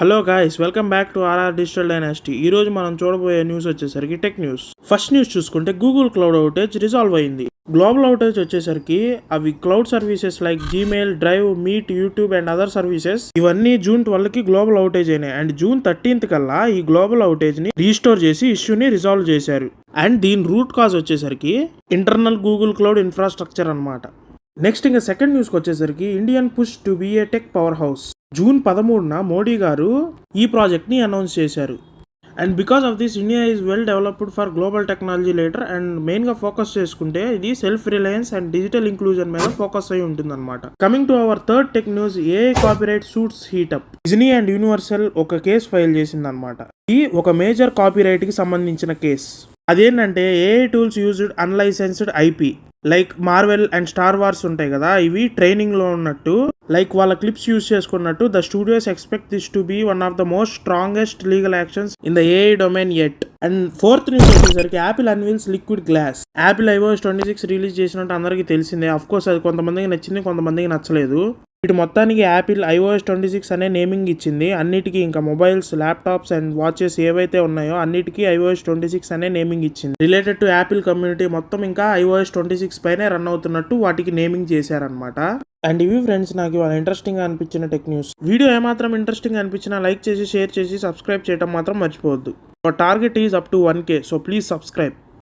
Hello guys, welcome back to RR digital dynasty. ఈ రోజు మనం చూడబోయే న్యూస్ వచ్చేసరికి టెక్ న్యూస్. ఫస్ట్ న్యూస్ చూసుకుంటే గూగుల్ క్లౌడ్ అవుటేజ్ రిజాల్వ్ అయింది. గ్లోబల్ అవుటేజ్ వచ్చేసరికి అవి cloud services like Gmail, Drive, Meet, YouTube and other services ఇవన్నీ జూన్ 12 కి గ్లోబల్ అవుటేజ్ అయినాయి. అండ్ జూన్ 13th కల్లా ఈ గ్లోబల్ అవుటేజ్ ని రీస్టోర్ చేసి ఇష్యూని రిజాల్వ్ చేశారు. అండ్ దీని రూట్ కాజ్ వచ్చేసరికి ఇంటర్నల్ గూగుల్ క్లౌడ్ ఇన్ఫ్రాస్ట్రక్చర్ అన్నమాట. నెక్స్ట్ ఇంకా సెకండ్ న్యూస్కి వచ్చేసరికి Indian push to be a tech powerhouse. June 13న మోడీ గారు ఈ ప్రాజెక్ట్ని అనౌన్స్ చేశారు. And because of this India is well developed for global technology later. And మెయిన్గా ఫోకస్ చేసుకుంటే ఇది self reliance and digital inclusion మీద ఫోకస్ అయి ఉంటుంది అనమాట. Coming to our third tech news, AI copyright suits heat up. Disney and Universal ఒక case file చేసింది అనమాట. ఇది ఒక మేజర్ కాపీరైట్కి సంబంధించిన కేసు. అదేంటంటే AI tools used unlicensed IP like Marvel and Star Wars ఉంటాయి కదా, ఇవి ట్రైనింగ్ లో ఉన్నట్టు లైక్ వాళ్ళ క్లిప్స్ యూజ్ చేసుకున్నట్టు the studios expect this to be one of the most strongest legal actions in the AI domain at. And fourth news వచ్చేసరికి Apple unveils liquid glass. Apple iOS 26 release చేసినట్టు అందరికీ తెలిసిందే. Of course అది కొంతమందికి నచ్చింది, కొంతమందికి నచ్చలేదు. ఇటు మొత్తానికి యాపిల్ iOS 26 అనే నేమింగ్ ఇచ్చింది అన్నిటికీ. ఇంకా మొబైల్స్, ల్యాప్టాప్స్ అండ్ వాచెస్ ఏవైతే ఉన్నాయో అన్నిటికీ iOS 26 అనే నేమింగ్ ఇచ్చింది. రిలేటెడ్ టు యాపిల్ కమ్యూనిటీ మొత్తం ఇంకా iOS 26 పైనే రన్ అవుతున్నట్టు వాటికి నేమింగ్ చేశారనమాట. అండ్ ఇవి ఫ్రెండ్స్ నాకు ఇవాళ ఇంట్రెస్టింగ్ గా అనిపించిన టెక్ న్యూస్. వీడియో ఏమాత్రం ఇంట్రెస్టింగ్ అనిపించినా లైక్ చేసి, షేర్ చేసి, సబ్స్క్రైబ్ చేయడం మాత్రం మర్చిపోవద్దు. Target is up to 1K, so please subscribe.